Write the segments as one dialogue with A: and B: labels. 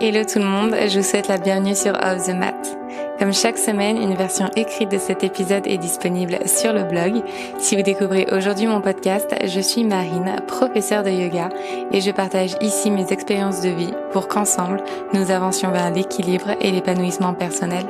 A: Hello tout le monde, je vous souhaite la bienvenue sur Off the Mat. Comme chaque semaine, une version écrite de cet épisode est disponible sur le blog. Si vous découvrez aujourd'hui mon podcast, je suis Marine, professeure de yoga, et je partage ici mes expériences de vie pour qu'ensemble, nous avancions vers l'équilibre et l'épanouissement personnel.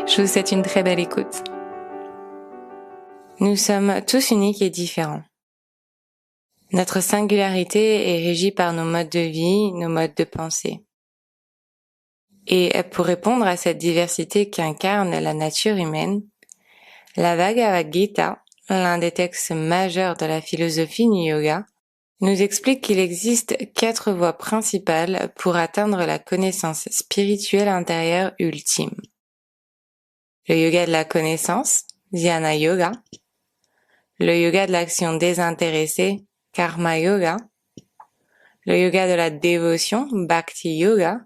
A: Je vous souhaite une très belle écoute. Nous sommes tous uniques et différents. Notre singularité est régie par nos modes de vie, nos modes de pensée. Et pour répondre à cette diversité qu'incarne la nature humaine, la Bhagavad Gita, l'un des textes majeurs de la philosophie du yoga, nous explique qu'il existe 4 voies principales pour atteindre la connaissance spirituelle intérieure ultime. Le yoga de la connaissance, Jnana Yoga, le yoga de l'action désintéressée, Karma Yoga, le yoga de la dévotion, Bhakti Yoga,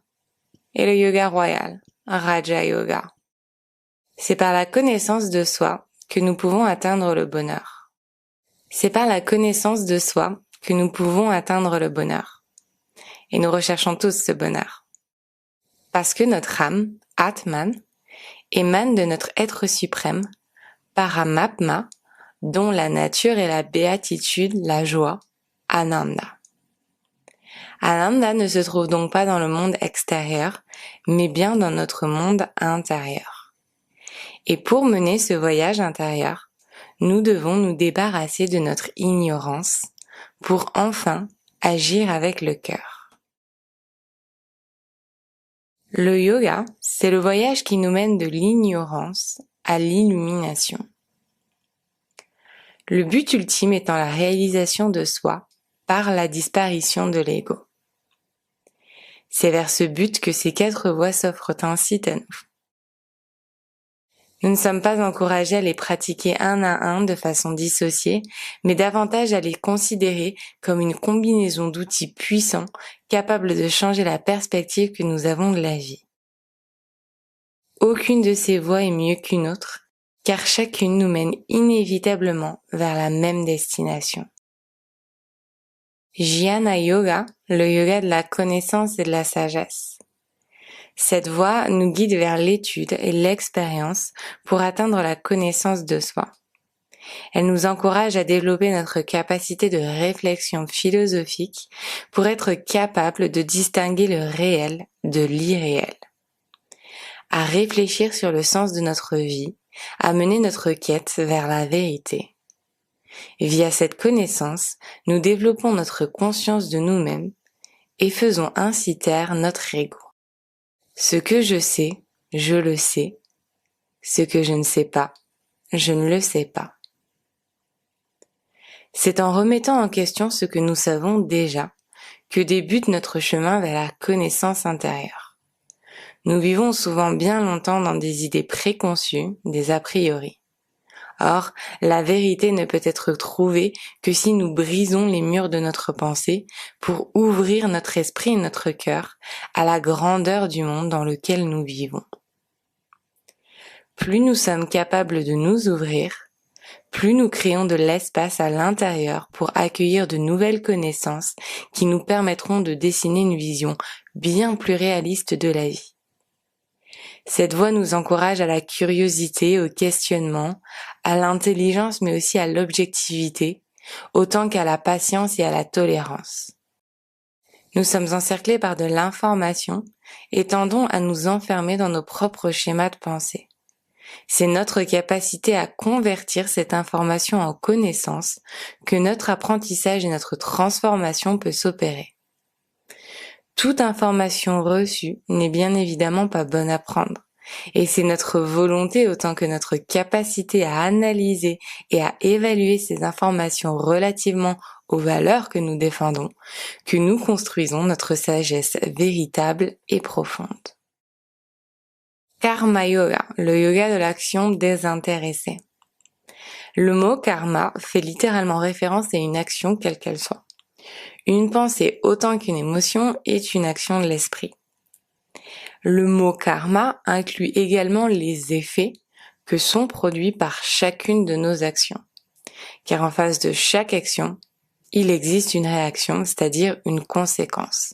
A: et le yoga royal, Raja Yoga. C'est par la connaissance de soi que nous pouvons atteindre le bonheur. C'est par la connaissance de soi que nous pouvons atteindre le bonheur. Et nous recherchons tous ce bonheur. Parce que notre âme, Atman, émane de notre être suprême, Paramatma, dont la nature est la béatitude, la joie, Ananda. Ananda ne se trouve donc pas dans le monde extérieur, mais bien dans notre monde intérieur. Et pour mener ce voyage intérieur, nous devons nous débarrasser de notre ignorance pour enfin agir avec le cœur. Le yoga, c'est le voyage qui nous mène de l'ignorance à l'illumination. Le but ultime étant la réalisation de soi par la disparition de l'ego. C'est vers ce but que ces 4 voies s'offrent ainsi à nous. Nous ne sommes pas encouragés à les pratiquer un à un de façon dissociée, mais davantage à les considérer comme une combinaison d'outils puissants capables de changer la perspective que nous avons de la vie. Aucune de ces voies est mieux qu'une autre, car chacune nous mène inévitablement vers la même destination. Jnana Yoga, le yoga de la connaissance et de la sagesse. Cette voie nous guide vers l'étude et l'expérience pour atteindre la connaissance de soi. Elle nous encourage à développer notre capacité de réflexion philosophique pour être capable de distinguer le réel de l'irréel. À réfléchir sur le sens de notre vie, à mener notre quête vers la vérité. Via cette connaissance, nous développons notre conscience de nous-mêmes et faisons ainsi taire notre ego. Ce que je sais, je le sais. Ce que je ne sais pas, je ne le sais pas. C'est en remettant en question ce que nous savons déjà que débute notre chemin vers la connaissance intérieure. Nous vivons souvent bien longtemps dans des idées préconçues, des a priori. Or, la vérité ne peut être trouvée que si nous brisons les murs de notre pensée pour ouvrir notre esprit et notre cœur à la grandeur du monde dans lequel nous vivons. Plus nous sommes capables de nous ouvrir, plus nous créons de l'espace à l'intérieur pour accueillir de nouvelles connaissances qui nous permettront de dessiner une vision bien plus réaliste de la vie. Cette voie nous encourage à la curiosité, au questionnement, à l'intelligence mais aussi à l'objectivité, autant qu'à la patience et à la tolérance. Nous sommes encerclés par de l'information et tendons à nous enfermer dans nos propres schémas de pensée. C'est notre capacité à convertir cette information en connaissance que notre apprentissage et notre transformation peut s'opérer. Toute information reçue n'est bien évidemment pas bonne à prendre. Et c'est notre volonté autant que notre capacité à analyser et à évaluer ces informations relativement aux valeurs que nous défendons, que nous construisons notre sagesse véritable et profonde. Karma Yoga, le yoga de l'action désintéressée. Le mot karma fait littéralement référence à une action quelle qu'elle soit. Une pensée autant qu'une émotion est une action de l'esprit. Le mot karma inclut également les effets que sont produits par chacune de nos actions. Car en face de chaque action, il existe une réaction, c'est-à-dire une conséquence.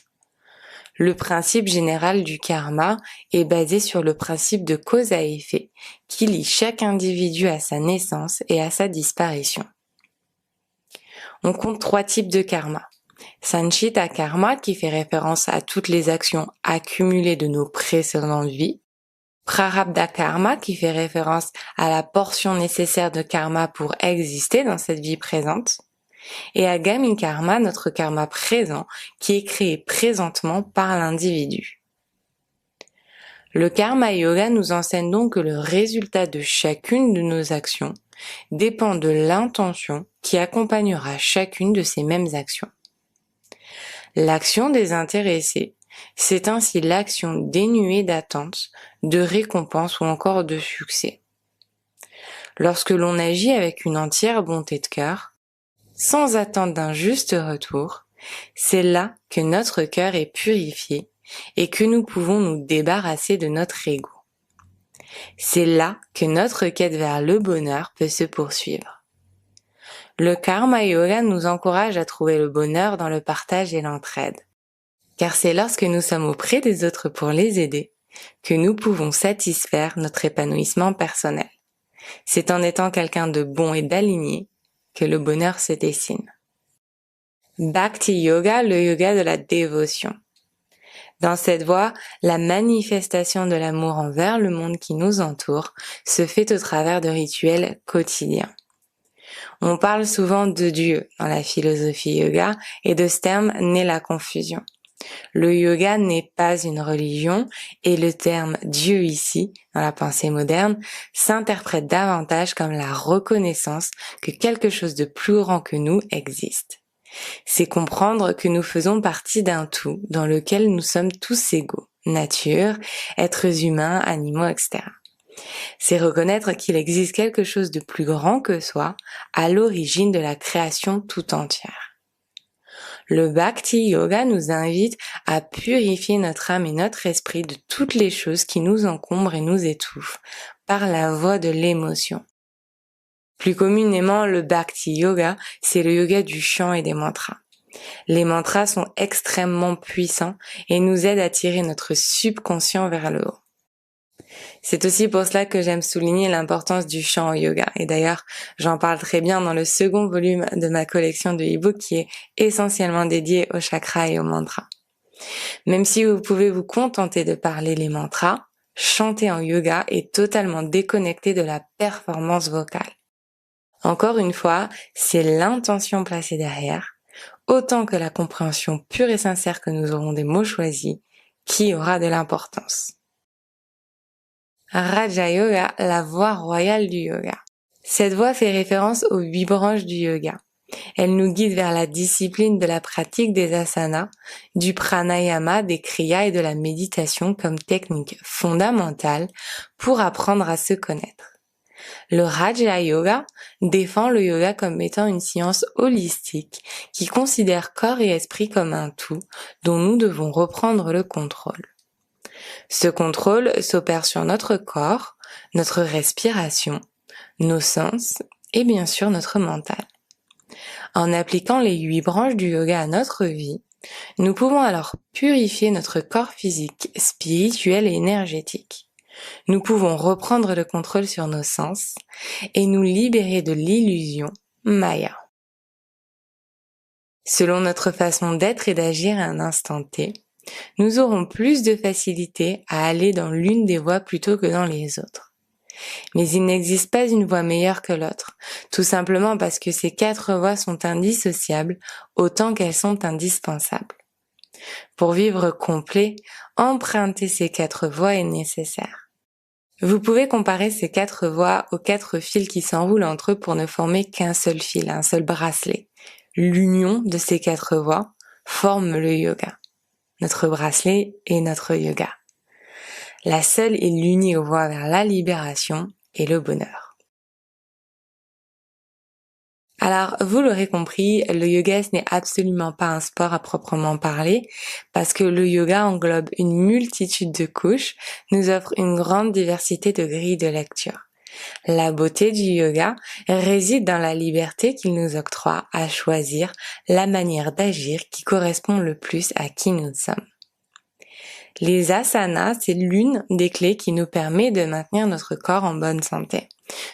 A: Le principe général du karma est basé sur le principe de cause à effet qui lie chaque individu à sa naissance et à sa disparition. On compte 3 types de karma. Sanchita karma qui fait référence à toutes les actions accumulées de nos précédentes vies. Prarabdha karma qui fait référence à la portion nécessaire de karma pour exister dans cette vie présente. Et Agami karma, notre karma présent, qui est créé présentement par l'individu. Le karma yoga nous enseigne donc que le résultat de chacune de nos actions dépend de l'intention qui accompagnera chacune de ces mêmes actions. L'action désintéressée, c'est ainsi l'action dénuée d'attente, de récompense ou encore de succès. Lorsque l'on agit avec une entière bonté de cœur, sans attendre d'un juste retour, c'est là que notre cœur est purifié et que nous pouvons nous débarrasser de notre ego. C'est là que notre quête vers le bonheur peut se poursuivre. Le karma yoga nous encourage à trouver le bonheur dans le partage et l'entraide. Car c'est lorsque nous sommes auprès des autres pour les aider que nous pouvons satisfaire notre épanouissement personnel. C'est en étant quelqu'un de bon et d'aligné que le bonheur se dessine. Bhakti Yoga, le yoga de la dévotion. Dans cette voie, la manifestation de l'amour envers le monde qui nous entoure se fait au travers de rituels quotidiens. On parle souvent de Dieu dans la philosophie yoga et de ce terme naît la confusion. Le yoga n'est pas une religion et le terme Dieu ici, dans la pensée moderne, s'interprète davantage comme la reconnaissance que quelque chose de plus grand que nous existe. C'est comprendre que nous faisons partie d'un tout dans lequel nous sommes tous égaux, nature, êtres humains, animaux, etc. C'est reconnaître qu'il existe quelque chose de plus grand que soi à l'origine de la création tout entière. Le Bhakti Yoga nous invite à purifier notre âme et notre esprit de toutes les choses qui nous encombrent et nous étouffent par la voie de l'émotion. Plus communément, le Bhakti Yoga, c'est le yoga du chant et des mantras. Les mantras sont extrêmement puissants et nous aident à tirer notre subconscient vers le haut. C'est aussi pour cela que j'aime souligner l'importance du chant au yoga. Et d'ailleurs, j'en parle très bien dans le second volume de ma collection de e-books qui est essentiellement dédié aux chakras et aux mantras. Même si vous pouvez vous contenter de parler les mantras, chanter en yoga est totalement déconnecté de la performance vocale. Encore une fois, c'est l'intention placée derrière, autant que la compréhension pure et sincère que nous aurons des mots choisis, qui aura de l'importance. Raja Yoga, la voie royale du yoga. Cette voie fait référence aux 8 branches du yoga. Elle nous guide vers la discipline de la pratique des asanas, du pranayama, des kriyas et de la méditation comme technique fondamentale pour apprendre à se connaître. Le Raja Yoga défend le yoga comme étant une science holistique qui considère corps et esprit comme un tout dont nous devons reprendre le contrôle. Ce contrôle s'opère sur notre corps, notre respiration, nos sens et bien sûr notre mental. En appliquant les 8 branches du yoga à notre vie, nous pouvons alors purifier notre corps physique, spirituel et énergétique. Nous pouvons reprendre le contrôle sur nos sens et nous libérer de l'illusion Maya. Selon notre façon d'être et d'agir à un instant T, nous aurons plus de facilité à aller dans l'une des voies plutôt que dans les autres. Mais il n'existe pas une voie meilleure que l'autre, tout simplement parce que ces 4 voies sont indissociables autant qu'elles sont indispensables. Pour vivre complet, emprunter ces 4 voies est nécessaire. Vous pouvez comparer ces 4 voies aux 4 fils qui s'enroulent entre eux pour ne former qu'un seul fil, un seul bracelet. L'union de ces 4 voies forme le yoga. Notre bracelet est notre yoga. La seule et l'unique voie vers la libération et le bonheur. Alors, vous l'aurez compris, le yoga ce n'est absolument pas un sport à proprement parler, parce que le yoga englobe une multitude de couches, nous offre une grande diversité de grilles de lecture. La beauté du yoga réside dans la liberté qu'il nous octroie à choisir la manière d'agir qui correspond le plus à qui nous sommes. Les asanas, c'est l'une des clés qui nous permet de maintenir notre corps en bonne santé,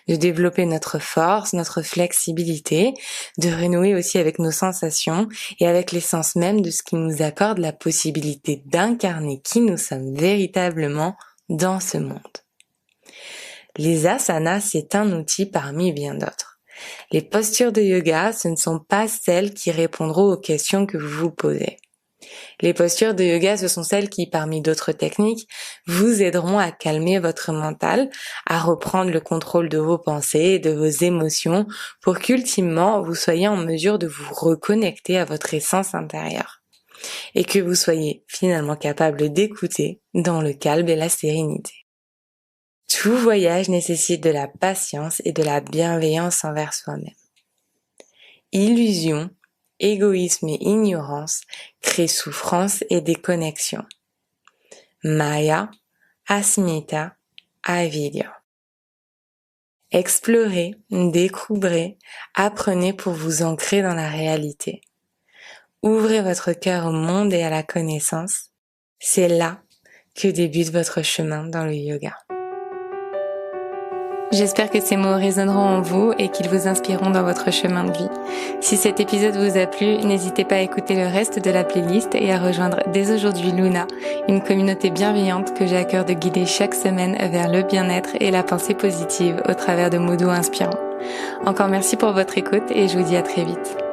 A: de développer notre force, notre flexibilité, de renouer aussi avec nos sensations et avec l'essence même de ce qui nous accorde la possibilité d'incarner qui nous sommes véritablement dans ce monde. Les asanas, c'est un outil parmi bien d'autres. Les postures de yoga, ce ne sont pas celles qui répondront aux questions que vous vous posez. Les postures de yoga, ce sont celles qui, parmi d'autres techniques, vous aideront à calmer votre mental, à reprendre le contrôle de vos pensées et de vos émotions pour qu'ultimement, vous soyez en mesure de vous reconnecter à votre essence intérieure et que vous soyez finalement capable d'écouter dans le calme et la sérénité. Tout voyage nécessite de la patience et de la bienveillance envers soi-même. Illusion, égoïsme et ignorance créent souffrance et déconnexion. Maya, Asmita, Avidya. Explorez, découvrez, apprenez pour vous ancrer dans la réalité. Ouvrez votre cœur au monde et à la connaissance. C'est là que débute votre chemin dans le yoga. J'espère que ces mots résonneront en vous et qu'ils vous inspireront dans votre chemin de vie. Si cet épisode vous a plu, n'hésitez pas à écouter le reste de la playlist et à rejoindre dès aujourd'hui Luna, une communauté bienveillante que j'ai à cœur de guider chaque semaine vers le bien-être et la pensée positive au travers de mots doux inspirants. Encore merci pour votre écoute et je vous dis à très vite.